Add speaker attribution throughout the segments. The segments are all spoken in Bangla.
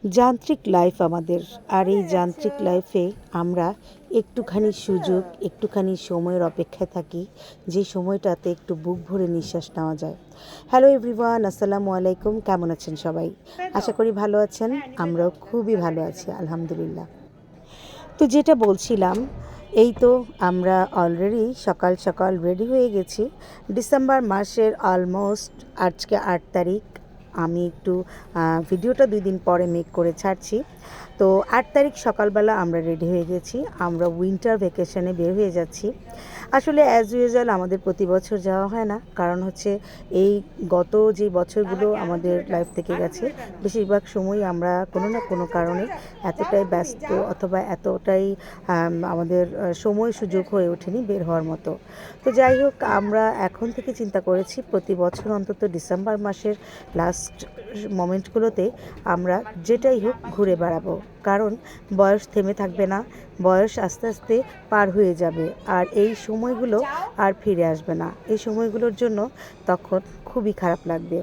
Speaker 1: যান্ত্রিক লাইফ আমাদের। আর এই যান্ত্রিক লাইফে আমরা একটুখানি সুযোগ, একটুখানি সময়ের অপেক্ষায় থাকি, যে সময়টাতে একটু বুক ভরে নিঃশ্বাস নেওয়া যায়। হ্যালো এভরিওয়ান, আসসালামু আলাইকুম। কেমন আছেন সবাই? আশা করি ভালো আছেন। আমরাও খুবই ভালো আছি, আলহামদুলিল্লাহ। তো যেটা বলছিলাম, এই তো আমরা অলরেডি সকাল সকাল রেডি হয়ে গেছি। ডিসেম্বর মাসের অলমোস্ট আজকে 8 তারিখ। আমি একটু ভিডিওটা 2 দিন পরে মেক করে ছাড়ছি। তো 8 তারিখ সকালবেলা আমরা রেডি হয়ে গেছি। আমরা উইন্টার ভ্যাকেশনে বের হয়ে যাচ্ছি। আসলে অ্যাজ ইউজুয়াল আমাদের প্রতি বছর যাওয়া হয় না, কারণ হচ্ছে এই গত যে বছরগুলো আমাদের লাইফ থেকে গেছে, বেশিরভাগ সময়ই আমরা কোনো না কোনো কারণে এতটাই ব্যস্ত অথবা এতটাই আমাদের সময় সুযোগ হয়ে ওঠেনি বের হওয়ার মতো। তো যাই হোক, আমরা এখন থেকে চিন্তা করেছি প্রতি বছর অন্তত ডিসেম্বর মাসের লাস্ট মোমেন্টগুলোতে আমরা যেটাই হোক ঘুরে বেড়াবো, কারণ বয়স থেমে থাকবে না, বয়স আস্তে আস্তে পার হয়ে যাবে, আর এই সময়গুলো আর ফিরে আসবে না। এই সময়গুলোর জন্য তখন খুবই খারাপ লাগবে।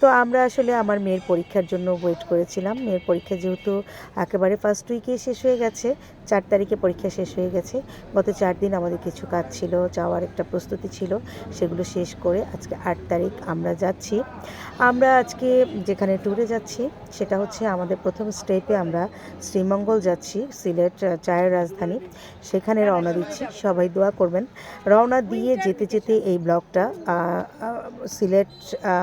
Speaker 1: তো আমরা আসলে আমার মেয়ের পরীক্ষার জন্য ওয়েট করেছিলাম। মেয়ের পরীক্ষা যেহেতু একেবারে ফার্স্ট উইকে শেষ হয়ে গেছে, 4 তারিখে পরীক্ষা শেষ হয়ে গেছে। গত 4 দিন আমাদের কিছু কাজ ছিল, যাওয়ার একটা প্রস্তুতি ছিল, সেগুলো শেষ করে আজকে 8 তারিখ আমরা যাচ্ছি। আমরা আজকে যেখানে ট্যুরে যাচ্ছি সেটা হচ্ছে আমাদের প্রথম স্টেপে আমরা শ্রীমঙ্গল যাচ্ছি, সিলেট চায়ের রাজধানী। সেখানে রওনা দিচ্ছি, সবাই দোয়া করবেন। রওনা দিয়ে যেতে যেতে এই ব্লগটা সিলেট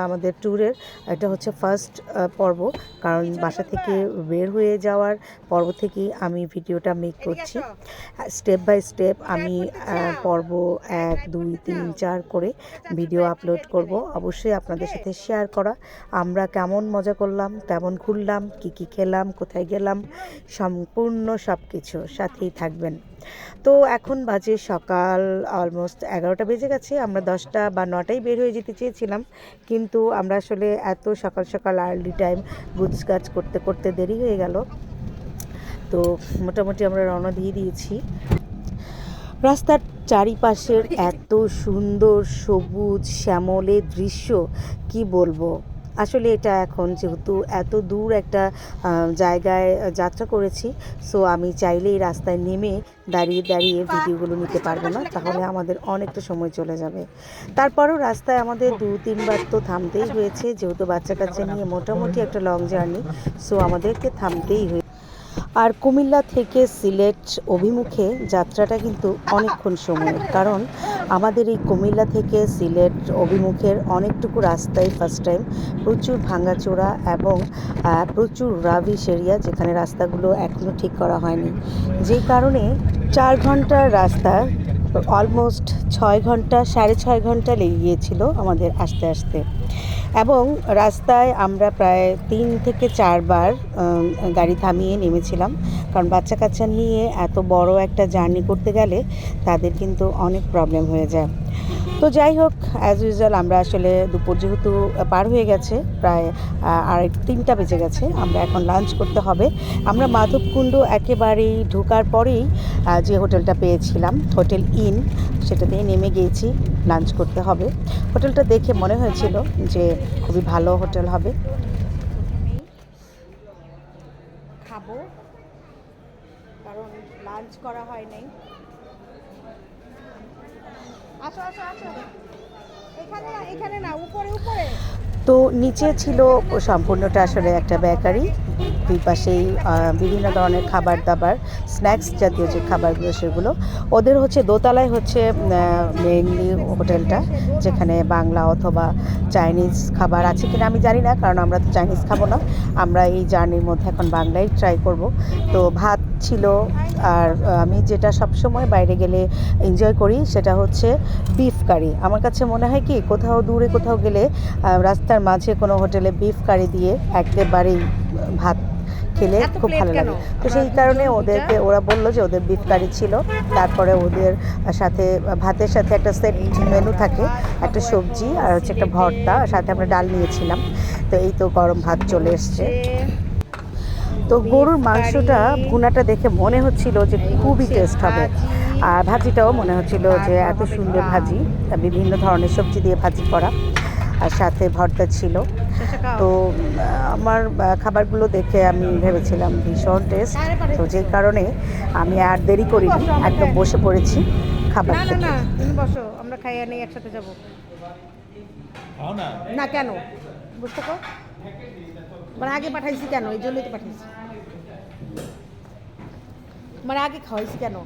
Speaker 1: আমাদের ট্যুরের এটা হচ্ছে ফার্স্ট পর্ব, কারণ বাসা থেকে বের হয়ে যাওয়ার পর্ব থেকেই আমি ভিডিওটা মেক করছি। স্টেপ বাই স্টেপ আমি পর্ব 1, 2, 3, 4 করে ভিডিও আপলোড করব। অবশ্যই আপনাদের সাথে শেয়ার করা, আমরা কেমন মজা করলাম, কেমন ঘুরলাম, কি খেলাম, কোথায় গেলাম, সম্পূর্ণ সব কিছু সাথেই থাকবেন। তো এখন বাজে সকাল অলমোস্ট 11টা বেজে গেছে। আমরা 10টা বা 9টায় বের হয়ে যেতে চেয়েছিলাম, কিন্তু আমরা আসলে এত সকাল সকাল আর্লি টাইম গুছ গাছ করতে করতে দেরি হয়ে গেল। তো মোটামুটি আমরা রওনা দিয়ে দিয়েছি। রাস্তার চারিপাশের এত সুন্দর সবুজ শ্যামলের দৃশ্য কি বলবো। আসলে এটা এখন যেহেতু এত দূর একটা জায়গায় যাত্রা করেছি, সো আমি চাইলেই রাস্তায় নেমে দাঁড়িয়ে দাঁড়িয়ে ভিডিওগুলো নিতে পারবো না, তাহলে আমাদের অনেকটা সময় চলে যাবে। তারপরেও রাস্তায় আমাদের 2-3 বার তো থামতেই হয়েছে, যেহেতু বাচ্চা কাচ্চা নিয়ে মোটামুটি একটা লং জার্নি, সো আমাদেরকে থামতেই হয়েছে। আর কুমিল্লা থেকে সিলেট অভিমুখে যাত্রাটা কিন্তু অনেকক্ষণ সময়, কারণ আমাদের এই কুমিল্লা থেকে সিলেট অভিমুখের অনেকটুকু রাস্তায় ফার্স্ট টাইম প্রচুর ভাঙাচোরা এবং প্রচুর রাবিশ এরিয়া, যেখানে রাস্তাগুলো এখনও ঠিক করা হয়নি, যেই কারণে 4 ঘন্টার রাস্তা অলমোস্ট 6 ঘন্টা, 6.5 ঘন্টা লেগে গিয়েছিল আমাদের আসতে আসতে। এবং রাস্তায় আমরা প্রায় 3 থেকে 4 বার গাড়ি থামিয়ে নেমেছিলাম, কারণ বাচ্চা কাচ্চা নিয়ে এত বড় একটা জার্নি করতে গেলে তাদের কিন্তু অনেক প্রবলেম হয়ে যায়। তো যাই হোক, অ্যাজ ইউজুয়াল আমরা আসলে দুপুর যেহেতু পার হয়ে গেছে, প্রায় আর 3টা বেজে গেছে, আমরা এখন লাঞ্চ করতে হবে। আমরা মাধবকুণ্ড একেবারেই ঢোকার পরেই যে হোটেলটা পেয়েছিলাম, হোটেল ইন, সেটাতেই নেমে গিয়েছি। লাঞ্চ করতে হবে। হোটেলটা দেখে মনে হয়েছিল যে খুবই ভালো হোটেল হবে। খাবো, কারণ লাঞ্চ করা হয় নাই। আসো আসো আসো, এখানে এখানে না, উপরে উপরে। তো নিচে ছিল সম্পূর্ণটা আসলে একটা বেকারি, দুই পাশেই বিভিন্ন ধরনের খাবার দাবার, স্ন্যাক্স জাতীয় যে খাবারগুলো সেগুলো। ওদের হচ্ছে দোতলায় হচ্ছে মেইনলি হোটেলটা, যেখানে বাংলা অথবা চাইনিজ খাবার আছে কিনা আমি জানি না, কারণ আমরা তো চাইনিজ খাবো না, আমরা এই জার্নির মধ্যে এখন বাংলাই ট্রাই করব। তো ভাত ছিল, আর আমি যেটা সবসময় বাইরে গেলে এনজয় করি সেটা হচ্ছে বিফ কারি। আমার কাছে মনে হয় কি, কোথাও দূরে কোথাও গেলে রাস্তার মাঝে কোনো হোটেলে বিফ কারি দিয়ে একেবারেই ভাত খেলে খুব ভালো লাগে। তো সেই কারণে ওরা বললো যে ওদের বিফ কারি ছিল, তারপরে ওদের সাথে ভাতের সাথে একটা সেট মেনু থাকে, একটা সবজি আর হচ্ছে একটা ভর্তা, সাথে আমরা ডাল নিয়েছিলাম। তো এই তো গরম ভাত চলে এসছে। তো গরুর মাংসটা ভুনাটা দেখে মনে হচ্ছিল যে খুবই টেস্ট হবে, আর ভাজিটাও মনে হচ্ছিল যে এত সুন্দর ভাজি, বিভিন্ন ধরনের সবজি দিয়ে ভাজি করা, আর সাথে ভর্তা ছিল। তো আমার খাবারগুলো দেখে আমি ভেবেছিলাম ভীষণ টেস্ট, তো যেই কারণে আমি আর দেরি করিনি, একদম বসে পড়েছি খাবার খেতে।
Speaker 2: না তুমি বসো, আমরা খাইয়ে নেই, একসাথে যাবো। না কেন বুঝতে কো, মানে আগে পাঠাইছি কেন, এই জন্যই তো পাঠাইছি, মানে আগে খাওয়াইছি কেন।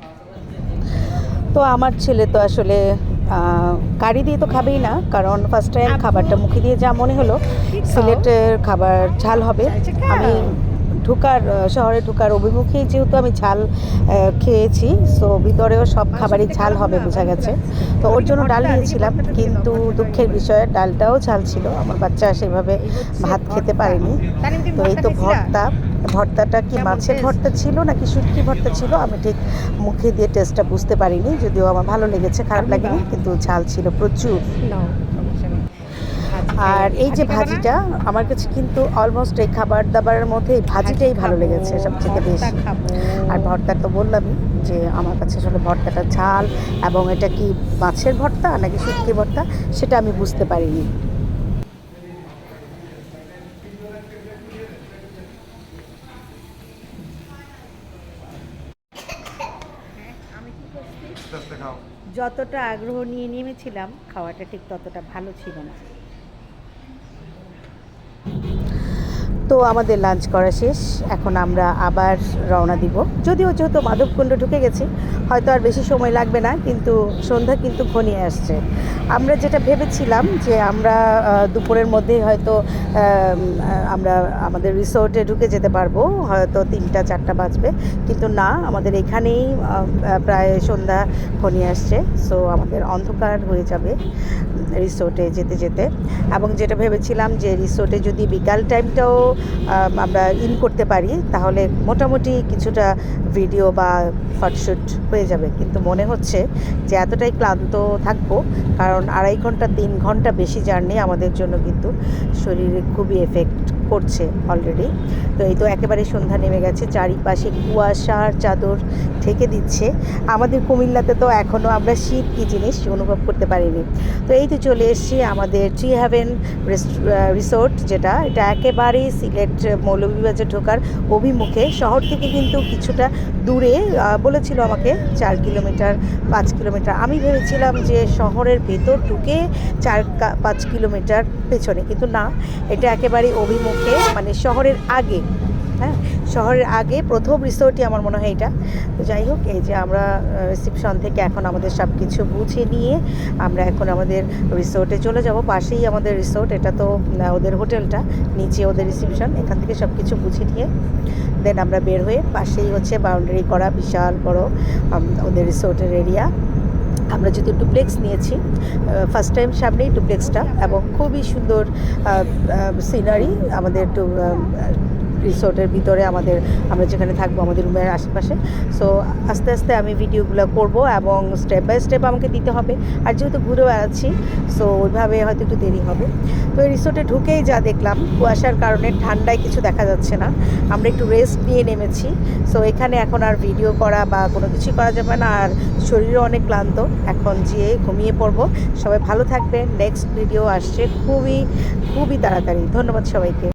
Speaker 1: তো আমার ছেলে তো আসলে কারি দিয়ে তো খাবেই না, কারণ ফার্স্ট টাইম খাবারটা মুখে দিয়ে যা মনে হলো সিলেটের খাবার ঝাল হবে। আমি শহরে ঢোকার অভিমুখেই যেহেতু আমি ঝাল খেয়েছি, সো ভিতরেও সব খাবারই ঝাল হবে বোঝা গেছে। তো ওর জন্য ডাল নিয়েছিলাম, কিন্তু দুঃখের বিষয় ডালটাও ঝাল ছিল, আমার বাচ্চা সেভাবে ভাত খেতে পারেনি। তো এই তো ভর্তাটা কি মাছের ভর্তা ছিল নাকি শুটকি ভর্তা ছিল, আমি ঠিক মুখে দিয়ে টেস্টটা বুঝতে পারিনি, যদিও আমার ভালো লেগেছে, খারাপ লাগেনি, কিন্তু ঝাল ছিল প্রচুর। আর এই যে ভাজিটা, আমার কাছে কিন্তু অলমোস্ট এই খাবার দাবারের মধ্যে এই ভাজিটাই ভালো লেগেছে সবচেয়ে বেশি। আর ভর্তা তো বললামই যে আমার কাছে আসলে ভর্তাটা ঝাল, এবং এটা কি মাছের ভর্তা নাকি শুটকি ভর্তা সেটা আমি বুঝতে পারিনি। যতটা আগ্রহ নিয়ে নেমেছিলাম, খাওয়াটা ঠিক ততটা ভালো ছিল না। তো আমাদের লাঞ্চ করা শেষ, এখন আমরা আবার রওনা দিব। যদিও যেহেতু মাধবকুণ্ড ঢুকে গেছি, হয়তো আর বেশি সময় লাগবে না, কিন্তু সন্ধ্যা কিন্তু ঘনিয়ে আসছে। আমরা যেটা ভেবেছিলাম যে আমরা দুপুরের মধ্যেই হয়তো আমরা আমাদের রিসোর্টে ঢুকে যেতে পারবো, হয়তো 3টা-4টা বাজবে, কিন্তু না, আমাদের এখানেই প্রায় সন্ধ্যা ঘনিয়ে আসছে। সো আমাদের অন্ধকার হয়ে যাবে রিসোর্টে যেতে যেতে। এবং যেটা ভেবেছিলাম যে রিসোর্টে যদি বিকাল টাইমটাও আমরা ইন করতে পারি, তাহলে মোটামুটি কিছুটা ভিডিও বা ফটোশ্যুট হয়ে যাবে, কিন্তু মনে হচ্ছে যে এতটাই ক্লান্ত থাকবো, কারণ 2.5-3 ঘন্টা বেশি জার্নি আমাদের জন্য কিন্তু শরীরে খুবই এফেক্ট করছে অলরেডি। তো এই তো একেবারে সন্ধ্যা নেমে গেছে, চারিপাশে কুয়াশার চাদর ঢেকে দিচ্ছে। আমাদের কুমিল্লাতে তো এখনও আমরা শীত কী জিনিস অনুভব করতে পারিনি। তো এই তো চলে এসেছি আমাদের ট্রি হ্যাভেন রিসোর্ট, এটা একেবারেই সিলেট মৌলভীবাজার ঢোকার অভিমুখে, শহর থেকে কিন্তু কিছুটা দূরে। বলেছিল আমাকে 4 কিলোমিটার 5 কিলোমিটার, আমি ভেবেছিলাম যে শহরের ভেতর ঢুকে 4-5 কিলোমিটার পেছনে, কিন্তু না, এটা একেবারে অভিমুখে, মানে শহরের আগে। হ্যাঁ, শহরের আগে প্রথম রিসোর্টই আমার মনে হয় এটা। তো যাই হোক, এই যে আমরা রিসেপশন থেকে এখন আমাদের সব কিছু বুঝে নিয়ে আমরা এখন আমাদের রিসোর্টে চলে যাব। পাশেই আমাদের রিসোর্ট, এটা তো ওদের হোটেলটা, নিচে ওদের রিসেপশন, এখান থেকে সব কিছু বুঝে নিয়ে দেন আমরা বের হয়ে, পাশেই হচ্ছে বাউন্ডারি করা বিশাল বড় ওদের রিসোর্টের এরিয়া। আমরা যেহেতু ডুপ্লেক্স নিয়েছি, ফার্স্ট টাইম সামনেই ডুপ্লেক্সটা, এবং খুবই সুন্দর সিনারি আমাদের রিসোর্টের ভিতরে, আমরা যেখানে থাকবো আমাদের রুমের আশেপাশে। সো আস্তে আস্তে আমি ভিডিওগুলো করব, এবং স্টেপ বাই স্টেপ আমাকে দিতে হবে, আর যেহেতু ঘুরে বেড়াচ্ছি, সো ওইভাবে হয়তো একটু দেরি হবে। তো এই রিসোর্টে ঢুকেই যা দেখলাম, কুয়াশার কারণে ঠান্ডায় কিছু দেখা যাচ্ছে না, আমরা একটু রেস্ট নিয়ে নেমেছি। সো এখানে এখন আর ভিডিও করা বা কোনো কিছুই করা যাবে না, আর শরীরও অনেক ক্লান্ত, এখন যেয়ে ঘুমিয়ে পড়বো। সবাই ভালো থাকবেন, নেক্সট ভিডিও আসছে খুবই খুবই তাড়াতাড়ি। ধন্যবাদ সবাইকে।